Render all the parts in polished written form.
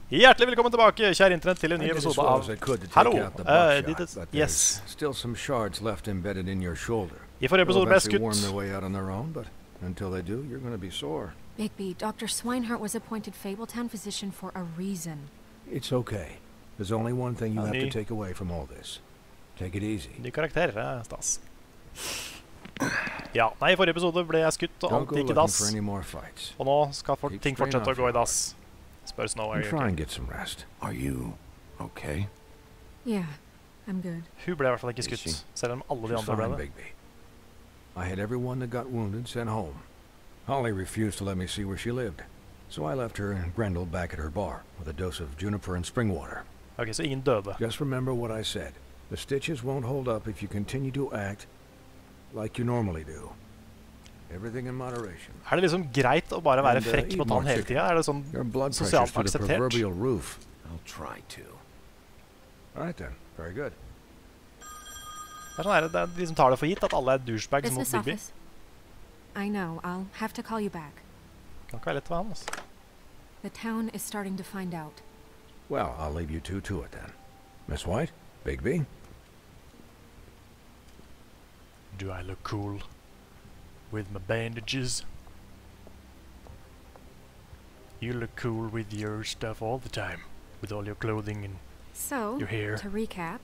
Hjertelig velkommen tilbake, kjære internett, til en ny episode av Hallo, yes. Still some shards left embedded in your shoulder. I forrige episode ble jeg skutt. Worm their way out on their own, but until they do, you're going to be sore. Bigby, Dr. Swinehart was appointed Fabletown physician for a reason. It's okay. There's only one thing you have to take away from all this. Take it easy. Ny karakter, stas. Ja, nei, i forrige episode ble jeg skutt, og alt gikk i dass. Og nå skal ting fortsette å gå i dass. Spør Snow, er try and get some rest. Are you okay? Yeah, I'm good. Hun ble I hvert fall ikke skutt, selv om alle de andre ble det. I had everyone that got wounded sent home. Holly refused to let me see where she lived, so I left her and Grendel back at her bar with a dose of juniper and spring water. Okay, så ingen døde. Just remember what I said. The stitches won't hold up if you continue to act like you normally do. Everything in moderation. Er det liksom greit å bare være frekk mot han hele tiden? Er det sånn sosialt akseptert? I'll try to. All right then. Very good. Det er sånn her, de liksom tar det for gitt at alle er douchebags mot Bigby. I know. I'll have to call you back. Kan ikke være lett for han, altså. The town is starting to find out. Well, I'll leave you two to it then. Miss White, Bigby. Do I look cool with my bandages? You look cool with your stuff all the time, with all your clothing and your hair. To recap,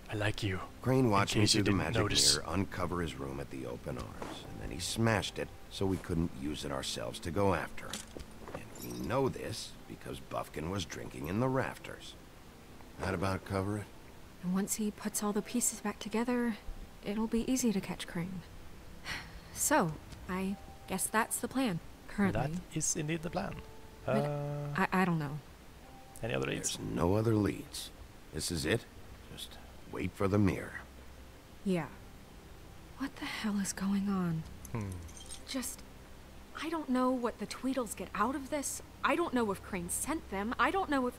I like you. Crane watched me through the magic mirror uncover his room at the open arms, and then he smashed it so we couldn't use it ourselves to go after him. And we know this because Buffkin was drinking in the rafters. That about cover it? And once he puts all the pieces back together, it'll be easy to catch Crane. So, I guess that's the plan, currently. That is indeed the plan. I don't know. Any other leads? There's no other leads. This is it. Just wait for the mirror. Yeah. What the hell is going on? I don't know what the Tweedles get out of this. I don't know if Crane sent them. I don't know if...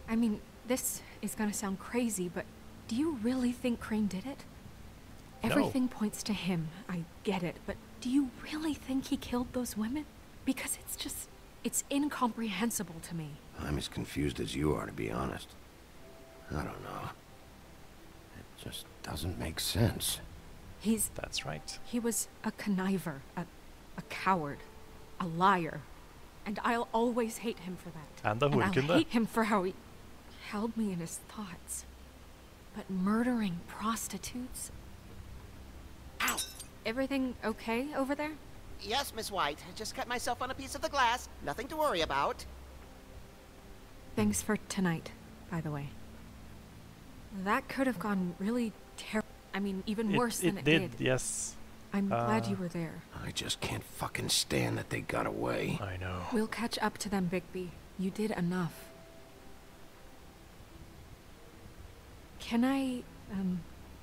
I mean, this is gonna sound crazy, but do you really think Crane did it? Everything points to him, I get it, but do you really think he killed those women? Because it's incomprehensible to me. I'm as confused as you are, to be honest. I don't know. It just doesn't make sense. That's right. He was a conniver, a coward, a liar, and I'll always hate him for that. And I'll hate him for how he held me in his thoughts. But murdering prostitutes... Ow! Everything okay over there? Yes, Miss White. I just cut myself on a piece of the glass. Nothing to worry about. Thanks for tonight, by the way. That could have gone really terrible. I mean, even worse than it did. Yes. I'm glad you were there. I just can't fucking stand that they got away. I know. We'll catch up to them, Bigby. You did enough. Can I,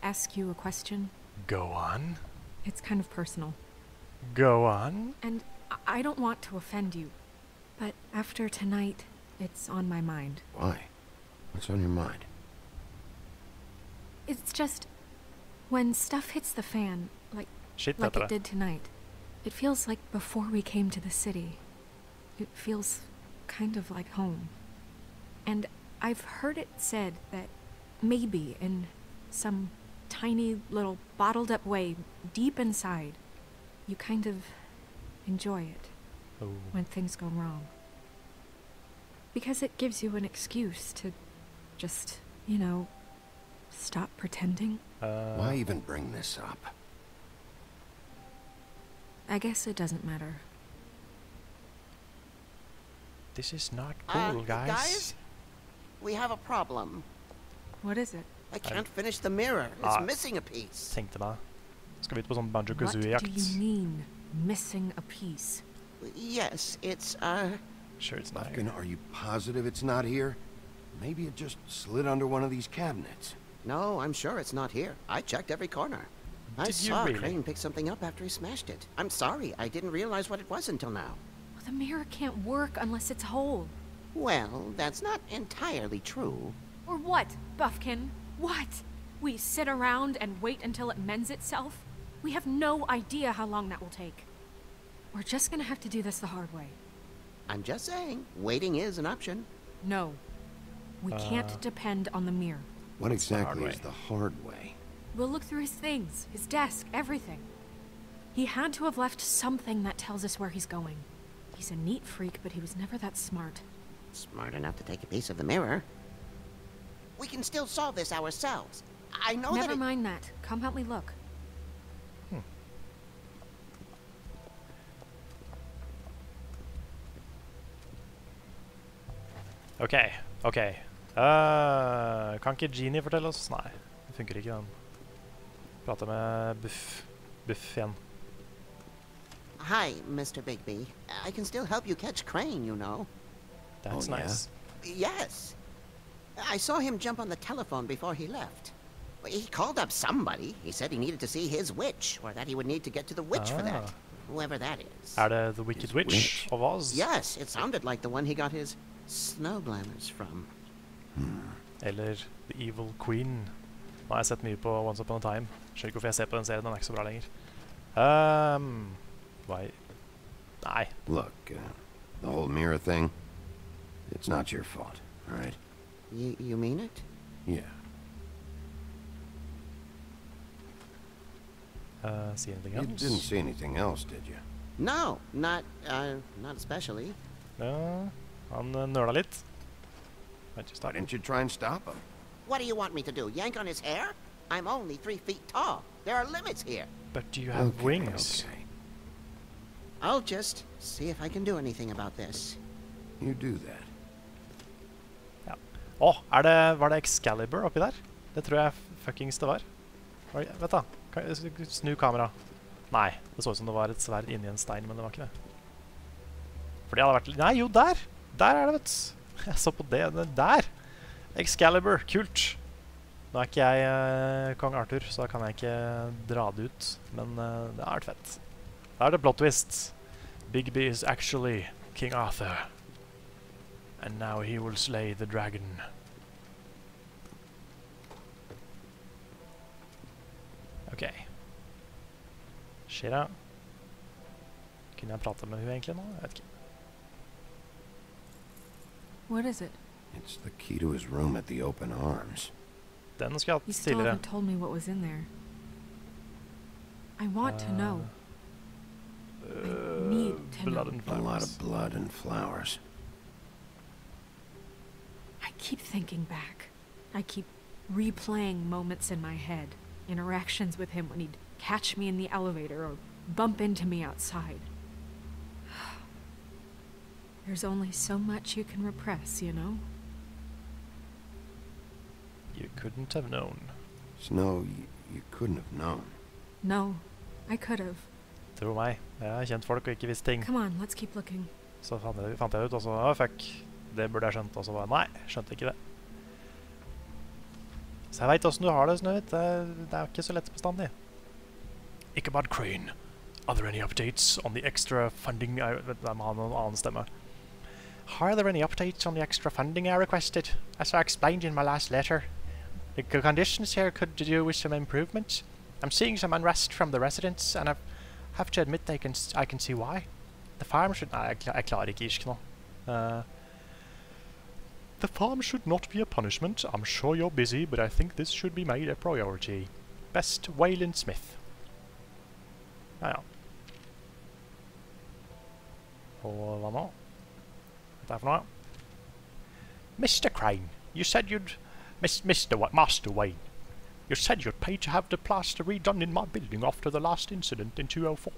ask you a question? Go on. It's kind of personal. Go on. And I don't want to offend you, but after tonight, it's on my mind. Why? What's on your mind? It's just, when stuff hits the fan, like it did tonight, it feels like before we came to the city. It feels kind of like home. And I've heard it said that maybe in some tiny little bottled up way deep inside, you kind of enjoy it when things go wrong. Because it gives you an excuse to just, you know, stop pretending. Why even bring this up? I guess it doesn't matter. This is not cool, guys. Guys, we have a problem. What is it? I can't finish the mirror. It's missing a piece. Tenkte meg. Skal vi ut på sånn Banjo-Kazooie-jakt? What do you mean, missing a piece? Yes, it's, Sure it's not Buffkin, are you positive it's not here? Maybe it just slid under one of these cabinets. No, I'm sure it's not here. I checked every corner. I saw Crane pick something up after he smashed it. I'm sorry, I didn't realize what it was until now. Well, the mirror can't work unless it's whole. Well, that's not entirely true. Or what, Buffkin? What? We sit around and wait until it mends itself? We have no idea how long that will take. We're just gonna have to do this the hard way. I'm just saying, waiting is an option. No. We can't depend on the mirror. What exactly is the hard way? We'll look through his things, his desk, everything. He had to have left something that tells us where he's going. He's a neat freak, but he was never that smart. Smart enough to take a piece of the mirror. We can still solve this ourselves. I know that. Never mind that. Come help me look. Ok, ok. Kan ikke Genie fortelle oss? Nei, det funker ikke den. Prate med Buff igjen. Hi, Mr. Bigby. I can still help you catch Crane, you know. That's nice. Yes. I saw him jump on the telephone before he left. He called up somebody. He said he needed to see his witch, or that he would need to get to the witch for that. Whoever that is. Det the Wicked Witch of Oz? Yes, it sounded like the one he got his snow glamours from. Eller The Evil Queen. Nå har jeg sett mye på Once Upon a Time. Skjønner ikke hvorfor jeg ser på den serien, den er ikke så bra lenger. Why? Nei. Look, the whole mirror thing, it's not your fault, all right? You mean it? Yeah. See anything else? You didn't see anything else, did you? No, not especially. Han nøla litt. Why didn't you try and stop him? What do you want me to do, yank on his hair? I'm only 3 feet tall. There are limits here. But do you have wings? Okay. I'll just see if I can do anything about this. You do that. Ja. Var det Excalibur oppi der? Det tror jeg fuckings det var. Vet da, kan jeg snu kamera? Nei, det så ut som det var et sverd inni en stein, men det var ikke det. For det hadde vært... Nei, jo, der! Der det, vet du. Jeg så på det. Der! Excalibur, kult! Nå ikke jeg Kong Arthur, så da kan jeg ikke dra det ut. Men det har vært fett. Da det plot twist. Bigby is actually King Arthur. And now he will slay the dragon. Ok. Shira. Kunne jeg prate med hun egentlig nå? Jeg vet ikke. What is it? It's the key to his room at the open arms. Den skal jeg You hatt still tidligere. haven't told me what was in there. I want to know. I need to blood know. and A flowers. lot of blood and flowers. I keep thinking back. I keep replaying moments in my head. Interactions with him when he'd catch me in the elevator or bump into me outside. There's only so much you can repress, you know? You couldn't have known. Snow, you couldn't have known. No, I could have. Tro meg, jeg har kjent folk og ikke visst ting. Come on, let's keep looking. Så fant jeg ut, og så, fuck, det burde jeg skjønt, og så bare, nei, skjønte ikke det. Så jeg vet hvordan du har det, Snøhvit. Det er ikke så lett bestandig. Ichabod Crane. Are there any updates on the extra funding? Jeg må ha noen annen stemme. Are there any updates on the extra funding I requested? As I explained in my last letter, the conditions here could do with some improvements. I'm seeing some unrest from the residents, and I have to admit I can see why. The farm should... Nei, jeg klarer ikke irsk nå. The farm should not be a punishment. I'm sure you're busy, but I think this should be made a priority. Best, Wayland Smith. Ja. Og hva nå? Hva er det for noe? Mr. Crane, you said you'd... Master Wayne. You said you'd pay to have the plaster redone in my building after the last incident in 204.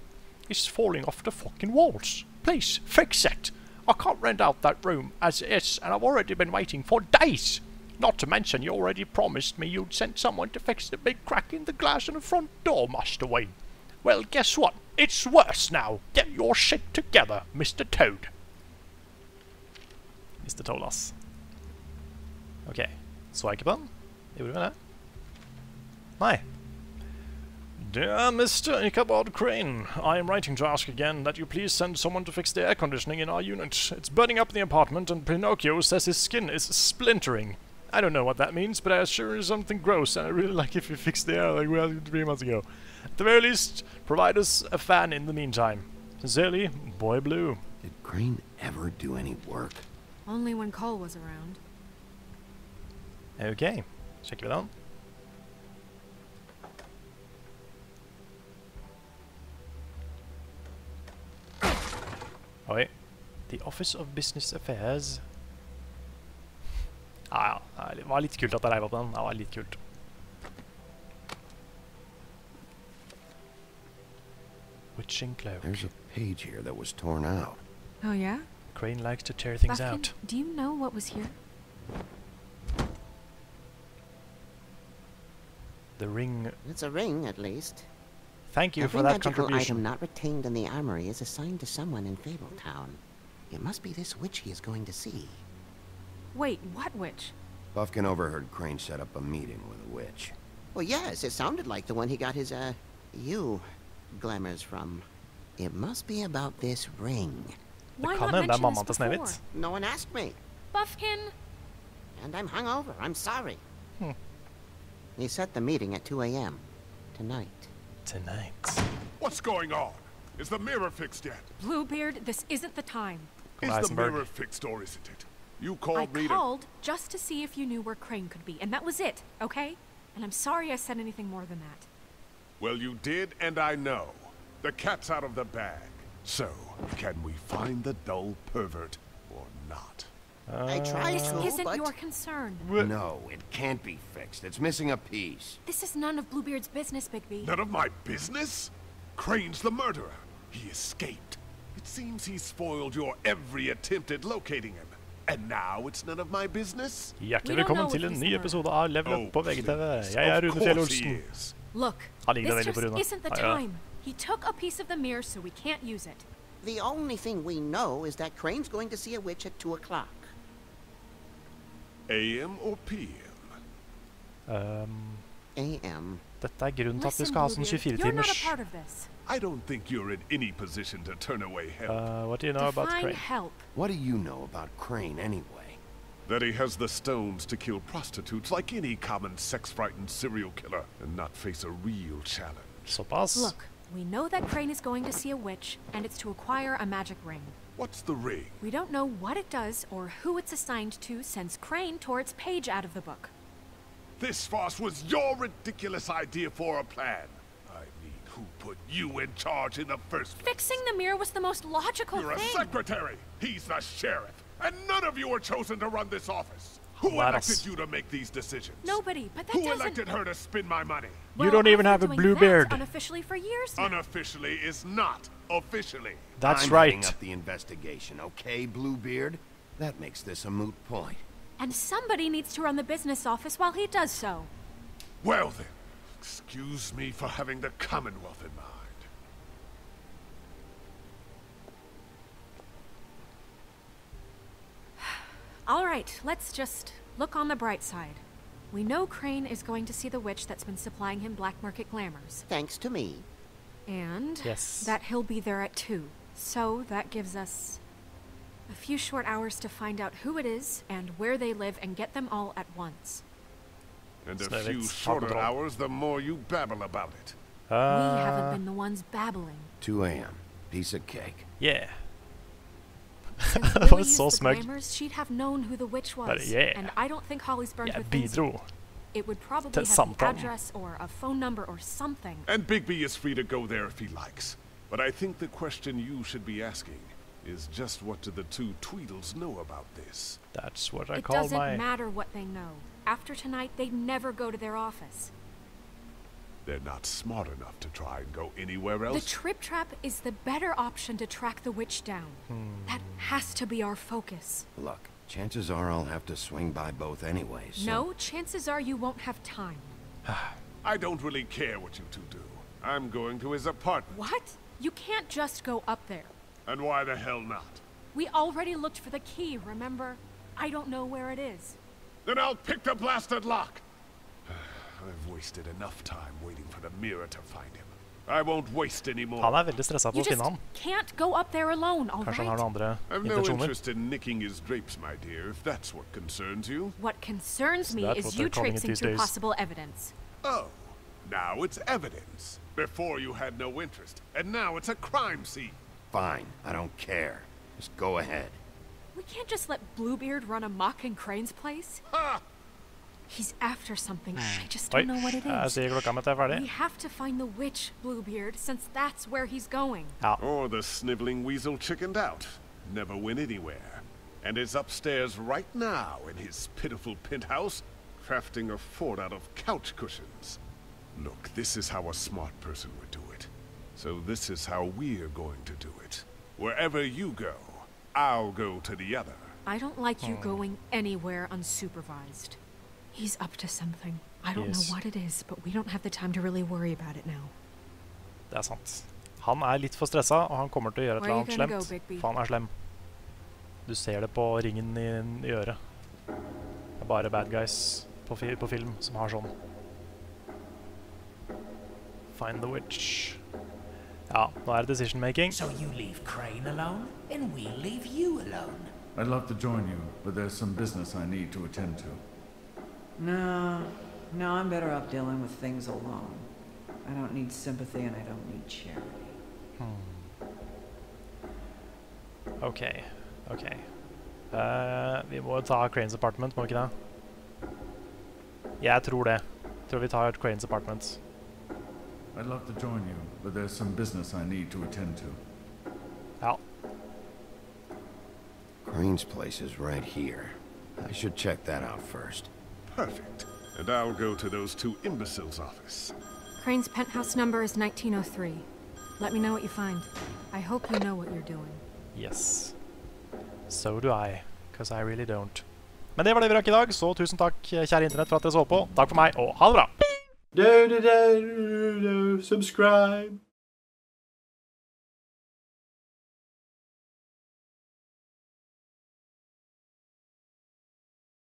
It's falling off the fucking walls. Please, fix it. I can't rent out that room as is, and I've already been waiting for days. Not to mention you already promised me you'd send someone to fix the big crack in the glass in the front door, Master Wayne. Well, guess what? It's worse now. Get your shit together, Mr. Toad. Mr. Toad, ass. Ok, så jeg ikke på den? Gjorde vi det? Nei. Dear Mr. Ichabod Crane, I am writing to ask again that you please send someone to fix the air conditioning in our unit. It's burning up in the apartment and Pinocchio says his skin is splintering. I don't know what that means, but I assure you something gross, and I really like if you fix the air like we had 3 months ago. At the very least, provide us a fan in the meantime. Sincerely, Boy Blue. Did Crane ever do any work? Only when Karl was around. Ok, sjekker vi den. Oi. The Office of Business Affairs. Ja, det var litt kult at jeg reiv opp den. Det var litt kult. Witching cloak. There's a page here that was torn out. Oh, yeah? Crane likes to tear things Bufkin, out. do you know what was here? The ring. It's a ring, at least. Thank you Every for that magical contribution. item not retained in the armory is assigned to someone in Fabletown. It must be this witch he is going to see. Wait, what witch? Bufkin overheard Crane set up a meeting with a witch. Well, yes, it sounded like the one he got his, glamours from. It must be about this ring. Why kan not hende det er mention mammaen this til before? Snehvit. No one asked me. Bufkin! And I'm hungover. I'm sorry. Hmm. He set the meeting at 2 a.m. tonight. Tonight. What's going on? Is the mirror fixed yet? Bluebeard, this isn't the time. Is the Eisenberg. mirror fixed or isn't it? You I called me called just to see if you knew where Crane could be, and that was it, okay? And I'm sorry I said anything more than that. Well, you did, and I know. The cat's out of the bag. So, can we find the dull pervert or not? I tried This to, isn't but... your concern. No, it can't be fixed. It's missing a piece. This is none of Bluebeard's business, Bigby. None of my business? Crane's the murderer. He escaped. It seems he spoiled your every attempt at locating him. And now it's none of my business? Hjertelig velkommen til en ny episode av Level Up på VGTV. Jeg er Rune Fjell Olsen. Look, Han ligner this veldig på just Rune. isn't the Ja, ja. time. He took a piece of the mirror, so we can't use it. The only thing we know is that Crane's going to see a witch at 2 o'clock. AM or PM? A.M. Dette er grunnen til at vi Listen, skal ha sånn Bluebeard, 24 you're not timers. a part of this. I don't think you're in any position to turn away help. What do you know about Define Crane? help. What do you know about Crane, anyway? That he has the stones to kill prostitutes like any common sex-frightened serial killer and not face a real challenge. Såpass. Look, we know that Crane is going to see a witch, and it's to acquire a magic ring. What's the ring? We don't know what it does or who it's assigned to since Crane tore its page out of the book. This farce was your ridiculous idea for a plan. I mean, who put you in charge in the first place? Fixing the mirror was the most logical You're a thing. secretary. He's the sheriff. And none of you were chosen to run this office. Who Let elected us- you to make these decisions? Nobody, but that Who doesn't... elected her to spend my money? You don't even I've have a been blue doing beard. that unofficially for years now. Unofficially is not officially. That's I'm right. heading up the investigation, okay, Bluebeard? That makes this a moot point. And somebody needs to run the business office while he does so. Well then, excuse me for having the Commonwealth in mind. All right, let's just look on the bright side. We know Crane is going to see the witch that's been supplying him black market glamours. Thanks to me. And Yes. that he'll be there at 2. So that gives us a few short hours to find out who it is and where they live and get them all at once. And a So few it's shorter Papa Dog. hours, the more you babble about it. We haven't been the ones babbling. 2 a.m. Piece of cake. Yeah. Since Det Lily var used så the smug. glamours, she'd have known who the witch was. But yeah. And I don't think Holly's burned Jeg her things. bidro. It would probably til have an samtalen. address or a phone number or something. And Bigby is free to go there if he likes. But I think the question you should be asking is just what do the two Tweedles know about this? That's what I It call doesn't my... matter what they know. After tonight, they'd never go to their office. They're not smart enough to try and go anywhere The else. trip trap is the better option to track the witch down. That has to be our focus. Look, chances are I'll have to swing by both anyways. So No, chances are you won't have time. I don't really care what you two do. I'm going to his apartment. What? You can't just go up there. And why the hell not? We already looked for the key, remember? I don't know where it is. Then I'll pick the blasted lock. I've wasted enough time waiting for the mirror to find him. I won't waste any more. Han er veldig stresset på You å just finne han. can't go up there alone, all Kanskje han har right? noen andre I've no intensjoner. interest in nicking his drapes, my dear, if that's what concerns you. What concerns me That's is what you they're calling it traipsing these through days. possible evidence. Oh, now it's evidence. Before you had no interest, and now it's a crime scene. fine. I don't care. Just go ahead. We can't just let Bluebeard run amok in Crane's place. He's after something. I just don't know what it is. We have to find the witch, Bluebeard, since that's where he's going. Or the sniveling weasel chickened out. Never went anywhere. And is upstairs right now in his pitiful penthouse, crafting a fort out of couch cushions. Look, this is how a smart person would do it. So this is how we're going to do it. Wherever you go, I'll go to the other. I don't like you going anywhere unsupervised. He's up to something. I don't know what it is, but we don't have the time to really worry about it now. Det sant. Han litt for stressa, og han kommer til å gjøre et eller annet slemt. For han slem. Du ser det på ringen i øret. Det bare bad guys på film som har sånn. Find the witch. Ja, nå det decision making. So you leave Crane alone, and we leave you alone. I'd love to join you, but there's some business I need to attend to. No, I'm better off dealing with things alone. I don't need sympathy and I don't need charity. Ok. Vi må ta Crane's apartment, må vi ikke det? Jeg tror det. Jeg tror vi tar Crane's apartment. I'd love to join you, but there's some business I need to attend to. Ja. Crane's place is right here. I should check that out first. Perfect. And I'll go to those two imbeciles' office. Crane's penthouse number is 1903. Let me know what you find. I hope you know what you're doing. Yes. So do I, because I really don't. Men det var det vi rakk i dag, så tusen takk, kjære internett, for at dere så på. Takk for meg, og ha det bra! Subscribe!